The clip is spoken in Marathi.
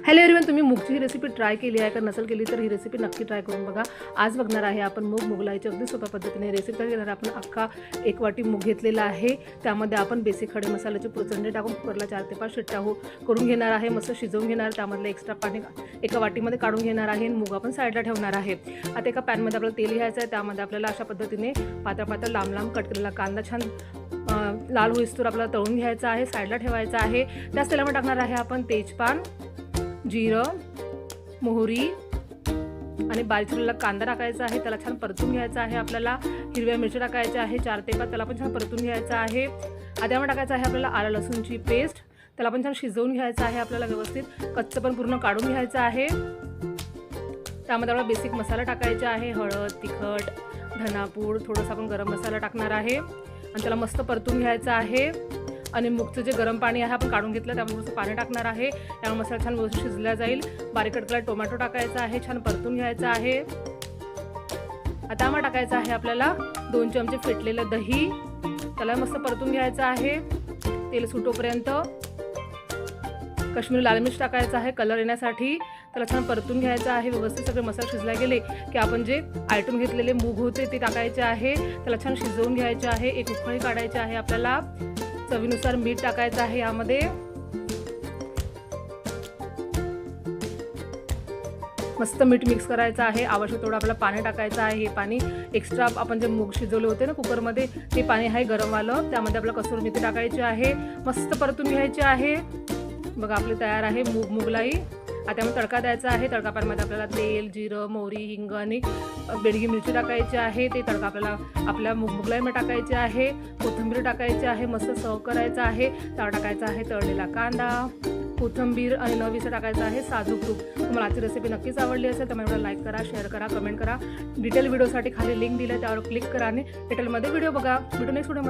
हॅलो एव्हरीवन, तुम्ही मूगची ही रेसिपी ट्राय केली आहे का? नसेल केली तर ही रेसिपी नक्की ट्राय करून बघा। आज बघणार आहे आपण मूग मुगलाईची अगदी सोप्या पद्धतीने रेसिपी तयार करणार। आपण अख्खा 1 वाटी मूग घेतलेला आहे, त्यामध्ये आपण बेसिक खडे मसाल्याचे पुरचंडे टाकून कुकरला 4 ते 5 शिट्ट्या करून घेणार आहे। मस्त शिजवून घेणार, त्यामधलं एक्स्ट्रा पाणी एका वाटीमध्ये काढून घेणार आहे। मूग आपण साईडला ठेवणार आहे। आता एका पॅनमध्ये आपल्याला तेल घ्यायचं आहे, त्यामध्ये आपल्याला अशा पद्धतीने पातळ पातळ लांब लांब कट केलेला कांदा छान लाल होईस्तोवर आपल्याला तळून घ्यायचा आहे, साईडला ठेवायचा आहे। त्याच तेलामध्ये टाकणार आहे आपण तेजपान, जिरं, मोहरी आणि बारीक चिरलेला कांदा टाकायचा आहे, त्याला छान परतून घ्यायचा आहे। आपल्याला हिरव्या मिरच्या टाकायच्या आहे 4 ते 5, त्याला पण छान परतून घ्यायचा आहे। आता यामध्ये टाकायचं आहे आपल्याला आलं लसूणची पेस्ट, त्याला पण छान शिजवून घ्यायचं आहे। आपल्याला व्यवस्थित कच्चं पण पूर्ण काढून घ्यायचं आहे। त्यामध्ये आपल्याला बेसिक मसाला टाकायचा आहे, हळद, तिखट, धनापूड, थोडासा आपण गरम मसाला टाकणार आहे आणि त्याला मस्त परतून घ्यायचं आहे। आणि मूगचं जे गरम पाणी आहे आपण काढून घेतलं, त्यामध्ये थोडंसं पाणी टाकणार आहे, त्यामुळे मसाला छान व्यवस्थित शिजला जाईल। बारीक कट केलेला टोमॅटो टाकायचा आहे, छान परतून घ्यायचा आहे। आता यामध्ये टाकायचं आहे आपल्याला 2 चमचे फेटलेलं दही, त्याला मस्त परतून घ्यायचं आहे तेल सुटोपर्यंत। काश्मीरी लाल मिर्च टाकायचं आहे कलर येण्यासाठी, त्याला छान परतून घ्यायचं आहे। व्यवस्थित सगळे मसाले शिजला गेले की आपण जे आयटम घेतलेले मूग होते ते टाकायचे आहे, त्याला छान शिजवून घ्यायचे आहे। एक उकळी काढायची आहे। आपल्याला चवीनुसार मीठ टाकायचं आहे यामध्ये, मस्त मीठ मिक्स करायचं आहे। आवश्यक तेवढं आपल्याला पाणी टाकायचं आहे। हे पाणी एक्स्ट्रा आपण जे मूग शिजवले होते ना कुकरमध्ये, ते पाणी आहे गरमवालं, त्यामध्ये आपल्याला कसुरी मेथी टाकायची आहे, मस्त परतून घ्यायची आहे। बघा आपली तयार आहे मूग मुगलाई। आता यामध्ये तडका द्यायचा आहे। तडका पॅनमध्ये आपल्याला तेल, जिरं, मोहरी, हिंग आणि बेडगी मिरची टाकायची आहे। ते तडका आपल्याला आपल्या मूग मुगलाईमध्ये टाकायचे आहे। कोथिंबीर टाकायची आहे, मस्त सर्व करायचं आहे। त्यावर टाकायचा आहे तळलेला कांदा, कोथिंबीर आणि न विसर टाकायचं आहे साजूक तूप। तुम्हाला आजची रेसिपी नक्कीच आवडली असेल तर मला लाईक करा, शेअर करा, कमेंट करा। डिटेल व्हिडिओसाठी खाली लिंक दिली आहे, त्यावर क्लिक करा आणि डिटेलमध्ये व्हिडिओ बघा। भेटू नेक्स्ट व्हिडिओ।